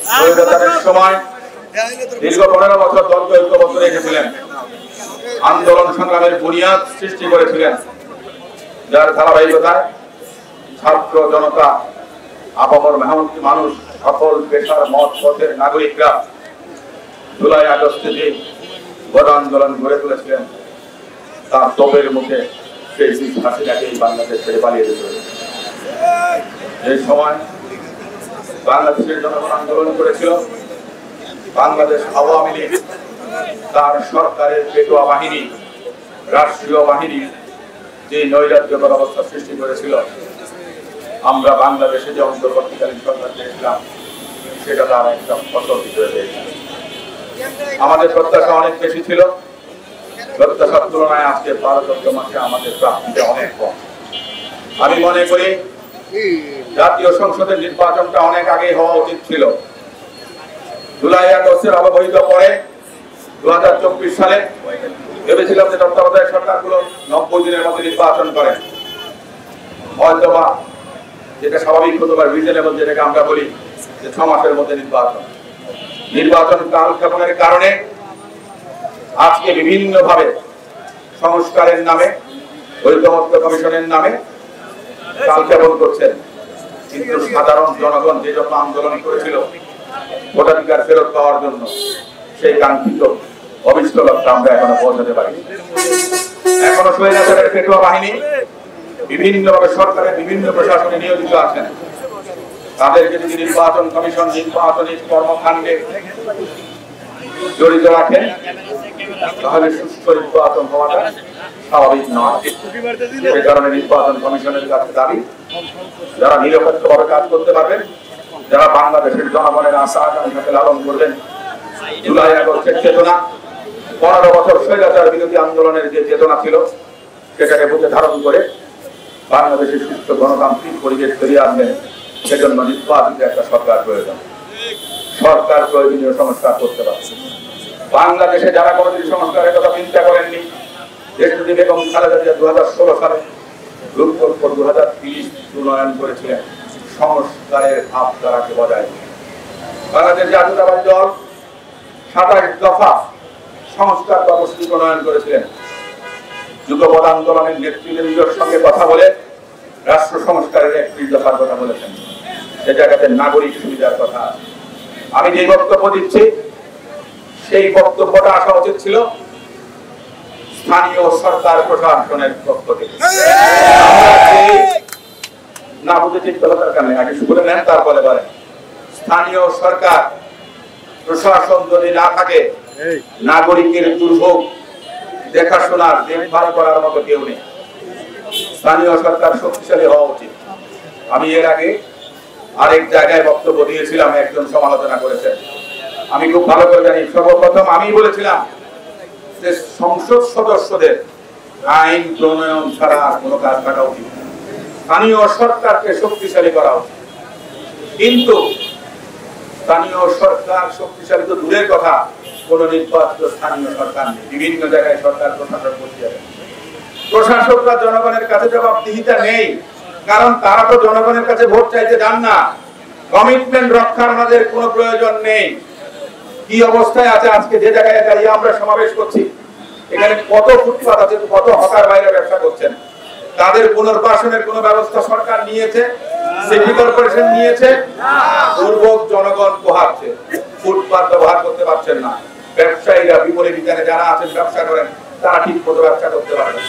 স্বৈরাচারের সময় দীর্ঘ 15 বছর দলকে ঐক্যবদ্ধ রেখেছিলেন, আন্দোলন সংগ্রামের বুনিয়াদ সৃষ্টি করেছিলেন, যার ধারাবাহিকতায় ছাত্র জনতা, আপামর মেহনতি মানুষ, সকল পেশার মত পথের নাগরিকরা জুলাই আগস্টে যে গণ আন্দোলন গড়ে তুলেছিলেন তার তোপের মুখে সেই হাসিনাকে বাংলাদেশ ছেড়ে পালিয়ে যেতে হয়েছে। এই সময় বাংলাদেশের জনগণ আন্দোলন করেছিল, বাংলাদেশ আওয়ামী লীগ তার সরকারের পেটোয়া বাহিনী, রাষ্ট্রীয় বাহিনী যে নৈরাজ্যকর অবস্থা সৃষ্টি করেছিল, আমরা বাংলাদেশে যে অন্তর্বর্তীকালীন সরকার পেয়েছিলাম সেটা তার একটা ফসল হিসেবে পেয়েছিল। আমাদের প্রত্যাশা অনেক বেশি ছিল, প্রত্যাশার তুলনায় আজকে 12 মাসে আমাদের প্রাপ্তিটা অনেক কম। আমি মনে করি জাতীয় সংসদের নির্বাচনটা অনেক আগে হওয়া উচিত ছিল। জুলাই আগস্টের অবহিত পরে 2024 সালে ভেবেছিলাম যে তত্ত্বাবধায়ক সরকারগুলো 90 দিনের মধ্যে নির্বাচন করে, হয়তোবা যেটা স্বাভাবিক হতে পারে, রিজনেবল যেটাকে আমরা বলি যে 6 মাসের মধ্যে নির্বাচন কালক্ষেপণের কারণে আজকে বিভিন্নভাবে সংস্কারের নামে, ঐকমত্য কমিশনের নামে কালক্ষেপণ করছেন। কিন্তু সাধারণ জনগণ যে জন্য আন্দোলন করেছিল ভোটাধিকার ফেরত পাওয়ার জন্য, সেই কাঙ্ক্ষিত অভিষ্ট লক্ষ্যে আমরা এখনো পৌঁছাতে পারি। এখনো স্বৈরাচারের পেটোয়া বাহিনী বিভিন্নভাবে সরকারের বিভিন্ন প্রশাসনে নিয়োজিত আছেন। তাদেরকে যদি নির্বাচন কমিশন নির্বাচনী কর্মকাণ্ডে জড়িত রাখেন তাহলে সুষ্ঠু নির্বাচন হওয়াটা স্বাভাবিক নয়। সে কারণে নির্বাচন কমিশনের কাছে দাবি, যারা নিরপেক্ষভাবে কাজ করতে পারবেন, যারা বাংলাদেশের জনগণের আশা আকাঙ্ক্ষাকে লালন করবেন, জুলাই আগস্টের চেতনা, 15 বছর স্বৈরাচার বিরোধী আন্দোলনের যে চেতনা ছিল সেটাকে বুকে ধারণ করে বাংলাদেশের সুস্থ গণতান্ত্রিক পরিবেশ ফিরিয়ে আনবেন, সেজন্য নির্বাচিত একটা সরকার প্রয়োজন। সরকার প্রয়োজনীয় সংস্কার করতে পারছে। বাংলাদেশে যারা কোনোদিন সংস্কারের কথা চিন্তা করেননি, দেশটি বেগম খালেদা জিয়া 2016 সালে রূপকল্প 2030 প্রণয়ন করেছিলেন সংস্কারের ভাবধারাকে বজায় রেখে। বাংলাদেশ জাতীয়তাবাদী দল 27 দফা সংস্কার কর্মসূচি প্রণয়ন করেছিলেন। যুগপৎ আন্দোলনের নেতৃবৃন্দের সঙ্গে কথা বলে রাষ্ট্র সংস্কারের 31 দফার কথা বলেছেন। সে জায়গাতে নাগরিক সুবিধার কথা। আমি যে বক্তব্য দিচ্ছি সেই বক্তব্যটা আসা উচিত ছিল স্থানীয় সরকার প্রশাসনের পক্ষ থেকে। না বুঝে ঠিক দরকার নেই, আগে শুনে নেন তারপরে বলেন। স্থানীয় সরকার প্রশাসন যদি না থাকে, নাগরিকের দুর্ভোগ দেখাশোনার দেখভাল করার মতো কেউ নেই। স্থানীয় সরকার শক্তিশালী হওয়া উচিত। আমি এর আগে আরেক জায়গায় বক্তব্য দিয়েছিলাম, একজন সমালোচনা করেছেন। আমি খুব ভালো করে জানি, সর্বপ্রথম আমি বলেছিলাম যে সংসদ সদস্যদের আইন প্রণয়ন ছাড়া কোনো কাজ থাকা উচিত, স্থানীয় সরকারকে শক্তিশালী করা উচিত। কিন্তু স্থানীয় সরকার শক্তিশালী তো দূরের কথা, কোন নির্বাচিত স্থানীয় সরকার নেই। বিভিন্ন জায়গায় সরকার প্রশাসন করতে যাবে, প্রশাসকরা জনগণের কাছে জবাবদিহিতা নেই, কারণ তারা তো জনগণের কাছে ভোট চাইতে যান না। কমিটমেন্ট রক্ষার আমাদের কোনো প্রয়োজন নেই। কি অবস্থায় আছে আজকে যে জায়গায় দাঁড়িয়ে আমরা সমাবেশ করছি, এখানে কত ফুটপাত আছে, কত হকার বাইরে ব্যবসা করছেন, তাদের পুনর্বাসনের কোন ব্যবস্থা সরকার নিয়েছে? সিটি কর্পোরেশন নিয়েছে? দুর্ভোগ জনগণ পোহাচ্ছে, ফুটপাত ব্যবহার করতে পারছেন না। ব্যবসায়ীরা বিপণী বিতানে যারা আছেন ব্যবসা করেন, তারা ঠিক মতো ব্যবসা করতে পারবেন।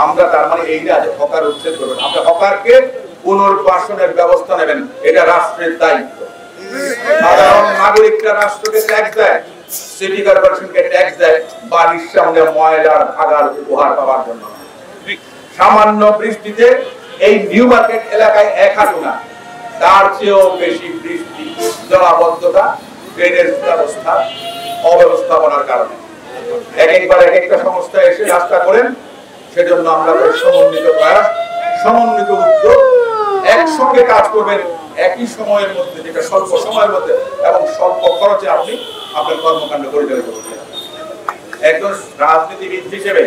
আমরা তার মানে এই না যে হকার উচ্ছেদ করবেন, আমরা হকারকে পুনর্বাসনের ব্যবস্থা নেবেন, এটা রাষ্ট্রের দায়িত্ব। সাধারণ নাগরিকরা রাষ্ট্রকে ট্যাক্স দেয়, সিটি কর্পোরেশনকে ট্যাক্স দেয় বাড়ির সামনে ময়লার ভাগার উপহার পাওয়ার জন্য। সামান্য বৃষ্টিতে এই নিউ মার্কেট এলাকায় 1 হাঁটু না, তার চেয়েও বেশি বৃষ্টি, জলাবদ্ধতা, ড্রেনেজ ব্যবস্থা অব্যবস্থাপনার কারণে একবার এক একটা সংস্থা এসে রাস্তা করেন। সেজন্য আমরা সমন্বিত প্রয়াস, সমন্বিত উদ্যোগ, একসঙ্গে কাজ করবেন একই সময়ের মধ্যে, যেটা স্বল্প সময়ের মধ্যে এবং স্বল্প খরচে আপনি আপনার কর্মকাণ্ড পরিচালিত করবেন। একজন রাজনীতিবিদ হিসেবে,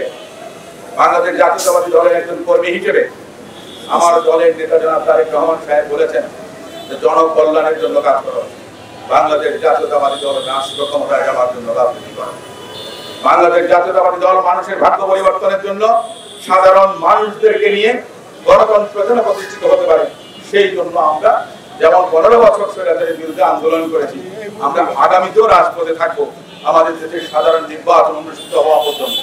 বাংলাদেশ জাতীয়তাবাদী দলের একজন কর্মী হিসেবে আমার দলের নেতা জনাব তারেক রহমান সাহেব বলেছেন যে জনকল্যাণের জন্য কাজ করা। বাংলাদেশ জাতীয়তাবাদী দল রাষ্ট্র ক্ষমতায় যাওয়ার জন্য রাজনীতি করে। বাংলাদেশ জাতীয়তাবাদী দল মানুষের ভাগ্য পরিবর্তনের জন্য সাধারণ মানুষদেরকে নিয়ে গণতন্ত্র যেন প্রতিষ্ঠিত হতে পারে, সেই জন্য আমরা যেমন 15 বছর স্বৈরাচারের বিরুদ্ধে আন্দোলন করেছি, আমরা আগামীতেও রাজপথে থাকবো আমাদের দেশের সাধারণ নির্বাচন অনুষ্ঠিত হওয়া পর্যন্ত।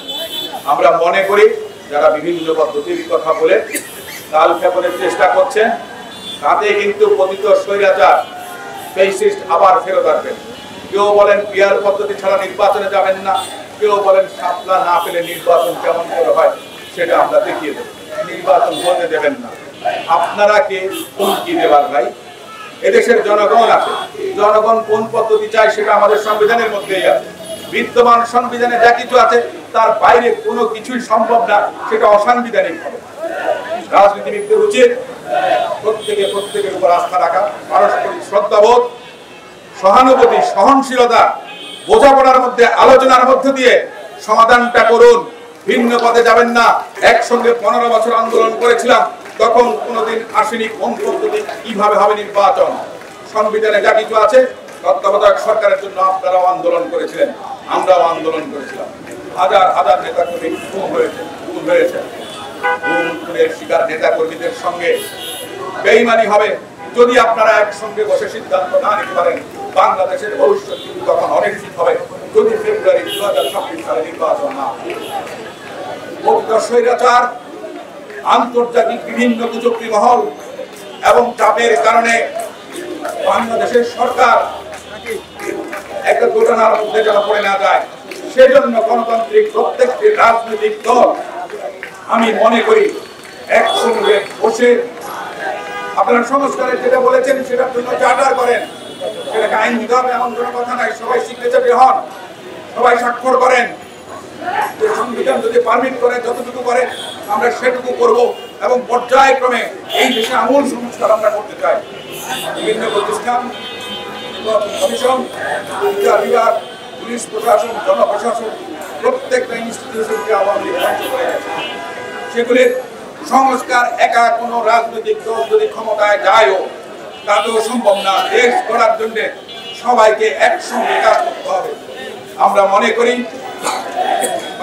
আমরা মনে করি যারা বিভিন্ন পদ্ধতির কথা বলে কাল ক্ষেপণের চেষ্টা করছেন, তাতে কিন্তু পতিত স্বৈরাচার ফ্যাসিস্ট আবার ফেরত আসবেন। কেউ বলেন পিয়ার পদ্ধতি ছাড়া নির্বাচনে যাবেন না, কেউ বলেন শাপলা না পেলে নির্বাচন কেমন করে হয় সেটা আমরা দেখিয়ে দেব, নির্বাচন হতে দেবেন না। আপনারা কে কোন কি দেবার ভাই? এদেশের জনগণ আছে, জনগণ কোন পদ্ধতি চায় সেটা আমাদের সংবিধানের মধ্যেই আছে। বিদ্যমান সংবিধানে যা কিছু আছে তার বাইরে কোনো কিছুই সম্ভব না, সেটা অসাংবিধানিক হবে। রাজনীতিবিদদের উচিত প্রত্যেকের উপর আস্থা রাখা, পারস্পরিক শ্রদ্ধাবোধ, সহানুভূতি, সহনশীলতা, বোঝাপড়ার মধ্যে আলোচনার মধ্য দিয়ে সমাধানটা করুন। ভিন্ন পথে যাবেন না। একসঙ্গে 15 বছর আন্দোলন করেছিলাম, তখন কোনোদিন আসেনি কোন পদ্ধতি কিভাবে হবে নির্বাচন। সংবিধানে যা কিছু আছে, তত্ত্বাবধায়ক সরকারের জন্য আপনারাও আন্দোলন করেছিলেন, আমরাও আন্দোলন করেছিলাম। হাজার হাজার নেতা কর্মী খুন হয়েছে। খুনের শিকার নেতা কর্মীদের সঙ্গে বেইমানি হবে যদি আপনারা একসঙ্গে বসে সিদ্ধান্ত না নিতে পারেন। বাংলাদেশের ভবিষ্যৎ কিন্তু তখন অনেক ঠিক হবে যদি ফেব্রুয়ারি 2026 সালে নির্বাচন না হয়। স্বৈরাচার, আন্তর্জাতিক বিভিন্ন কুচক্রী মহল এবং চাপের কারণে বাংলাদেশের সরকার একটা ঘটনার মধ্যে যেন পড়ে না যায়, সেজন্য গণতান্ত্রিক প্রত্যেকটি রাজনৈতিক দল আমি মনে করি একসঙ্গে বসে আপনারা সংস্কারের যেটা বলেছেন সেটার জন্য চার্টার করেন, সেটাকে আইন দিতে হবে এমন কোনো কথা নাই। সবাই সিগনেচারে হন, সবাই স্বাক্ষর করেন। সংবিধান যদি পারমিট করে যতটুকু করে আমরা সেটুকু করব এবং পর্যায়ক্রমে এই দেশে আমূল সংস্কার আমরা করতে চাই। বিভিন্ন প্রতিষ্ঠান, কমিশন, বিচার বিভাগ, পুলিশ প্রশাসন, জনপ্রশাসন, প্রত্যেকটা ইনস্টিটিউশনকে আওয়ামী লীগ ধ্বংস করে গেছে। সেগুলির সংস্কার একা কোনো রাজনৈতিক দল যদি ক্ষমতায় যায়ও তাতেও সম্ভব না। দেশ গড়ার জন্য সবাইকে একসঙ্গে কাজ করতে হবে। আমরা মনে করি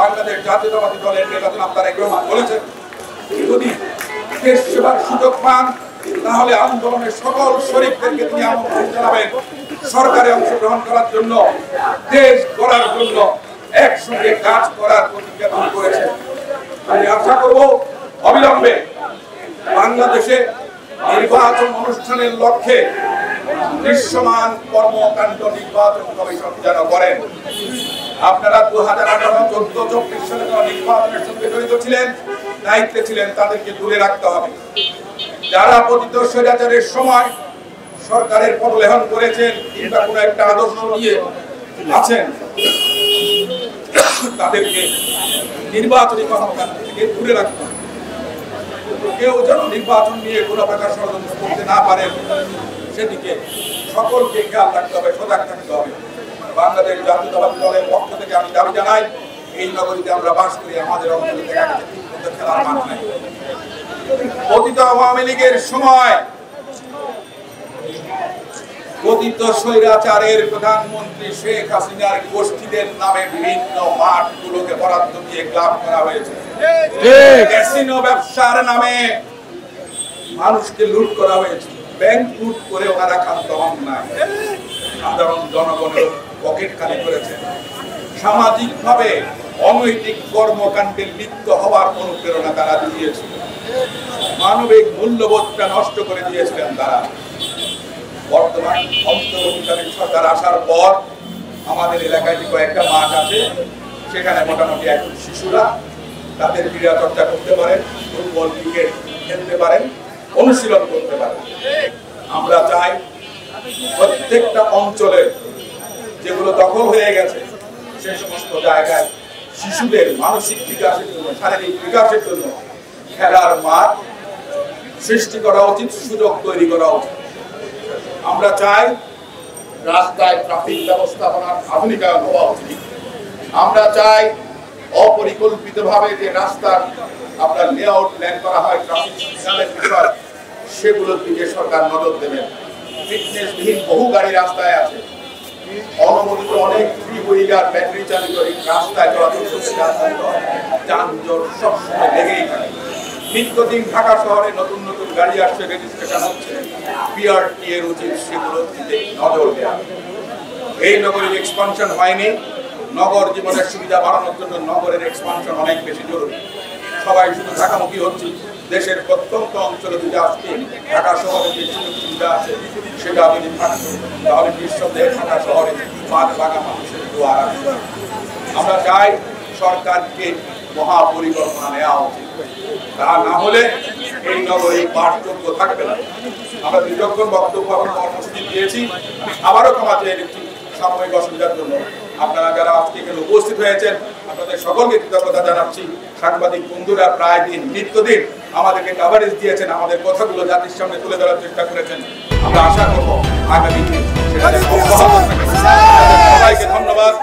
বাংলাদেশ জাতীয়তাবাদী দলের নেতা জনাব তারেক রহমান বলেছেন, যদি দেশ সেবার সুযোগ পান তাহলে আন্দোলনের সকল শরীফদেরকে তিনি আমন্ত্রণ জানাবেন সরকারে অংশগ্রহণ করার জন্য, দেশ গড়ার জন্য একসঙ্গে কাজ করার প্রতিজ্ঞা তিনি করেছেন। আমি আশা করব অবিলম্বে বাংলাদেশে নির্বাচন অনুষ্ঠানের লক্ষ্যে দৃশ্যমান কর্মকাণ্ড নির্বাচন কমিশন যেন করেন। আপনারা 2018, 14, 24 সালে নির্বাচনের সঙ্গে জড়িত ছিলেন, দায়িত্বে ছিলেন, তাদেরকে দূরে রাখতে হবে। যারা পতিত স্বৈরাচারের সময় সরকারের পদলেহন করেছেন কিংবা কোনো একটা আদর্শ নিয়ে আছেন, তাদেরকে নির্বাচনী কর্মকাণ্ড থেকে দূরে রাখতে হবে। কেউ যেন নির্বাচন নিয়ে কোনো প্রকার ষড়যন্ত্র করতে না পারেন সেদিকে সকলকে খেয়াল রাখতে হবে, সজাগ থাকতে হবে। বাংলাদেশ জাতীয়তাবাদী দলের পক্ষ থেকে আমি দাবি জানাই, এই নগরীতে আমরা বাস করি, আমাদের অঞ্চলে দেখা গেছে খেলার মাঠ নাই। পতিত আওয়ামী লীগের সময় পতিত স্বৈরাচারের প্রধানমন্ত্রী শেখ হাসিনার গোষ্ঠীদের নামে বিভিন্ন মাঠগুলোকে বরাদ্দ দিয়ে ক্লাব করা হয়েছে। ক্যাসিনো ব্যবসার নামে মানুষকে লুট করা হয়েছে। ব্যাংক লুট করে ওনারা ক্ষান্ত হন না, সাধারণ জনগণের পকেট খালি করেছে। সামাজিকভাবে অনৈতিক কর্মকাণ্ডে লিপ্ত হওয়ার অনুপ্রেরণা তারা দিয়েছিল। মানবিক মূল্যবোধটা নষ্ট করে দিয়েছিলেন তারা। বর্তমান অন্তর্বর্তীকালীন সরকার আসার পর আমাদের এলাকায় যে কয়েকটা মাঠ আছে, সেখানে মোটামুটি এখন শিশুরা তাদের ক্রীড়া চর্চা করতে পারেন, ফুটবল, ক্রিকেট খেলতে পারেন, অনুশীলন করতে পারেন। আমরা চাই প্রত্যেকটা অঞ্চলে যেগুলো দখল হয়ে গেছে সে সমস্ত জায়গায় শিশুদের মানসিক বিকাশের জন্য, শারীরিক বিকাশের জন্য খেলার মাঠ সৃষ্টি করা উচিত, সুযোগ তৈরি করা উচিত। আমরা চাই রাস্তায় ট্রাফিক ব্যবস্থাপনার আধুনিকায়ন হওয়া উচিত। আমরা চাই অপরিকল্পিতভাবে যে রাস্তার আপনার লেআউট প্ল্যান করা হয়, ট্রাফিক সিগন্যালের বিষয়, সেগুলোর দিকে সরকার নজর দেবেন। ফিটনেসবিহীন বহু গাড়ি রাস্তায় আছে, অনুমোদিত অনেক থ্রি হুইলার ব্যাটারি চালিত রাস্তায় চলাচল করতে যানজট সবসময় লেগেই থাকে। নিত্যদিন ঢাকা শহরে নতুন নতুন গাড়ি আসছে, রেজিস্ট্রেশন হচ্ছে। বিআরটি এর উচিত সেগুলোর দিকে নজর দেওয়া। এই নগরীর এক্সপানশন হয়নি। নগর জীবনের সুবিধা বাড়ানোর জন্য নগরের এক্সপানশন অনেক বেশি জরুরি। সবাই শুধু ঢাকামুখী হচ্ছে। দেশের প্রত্যন্ত অঞ্চলে যদি আজকে ঢাকা শহরে যে সুযোগ সুবিধা আছে সেটা যদি থাকতো তাহলে নিঃসন্দেহে ঢাকা শহরে বাঘ বাঘা মানুষের দুয়ার আসবে। আমরা চাই সরকারকে মহাপরিকল্পনা নেওয়া উচিত। তা না হলে এই নগরে পাঠযোগ্য থাকবে না। আমরা দীর্ঘক্ষণ বক্তব্য কর্মসূচি দিয়েছি। আমি আবারও ক্ষমা চেয়ে নিচ্ছি সাময়িক অসুবিধার জন্য। আপনারা যারা আজকে এখানে উপস্থিত হয়েছেন আপনাদের সকলকে কৃতজ্ঞতা জানাচ্ছি। সাংবাদিক বন্ধুরা প্রায় দিন নিত্যদিন আমাদেরকে কভারেজ দিয়েছেন, আমাদের কথাগুলো জাতির সামনে তুলে ধরার চেষ্টা করেছেন। আমরা আশা করব আগামী দিন সেটা অব্যাহত থাকবে। সবাইকে ধন্যবাদ।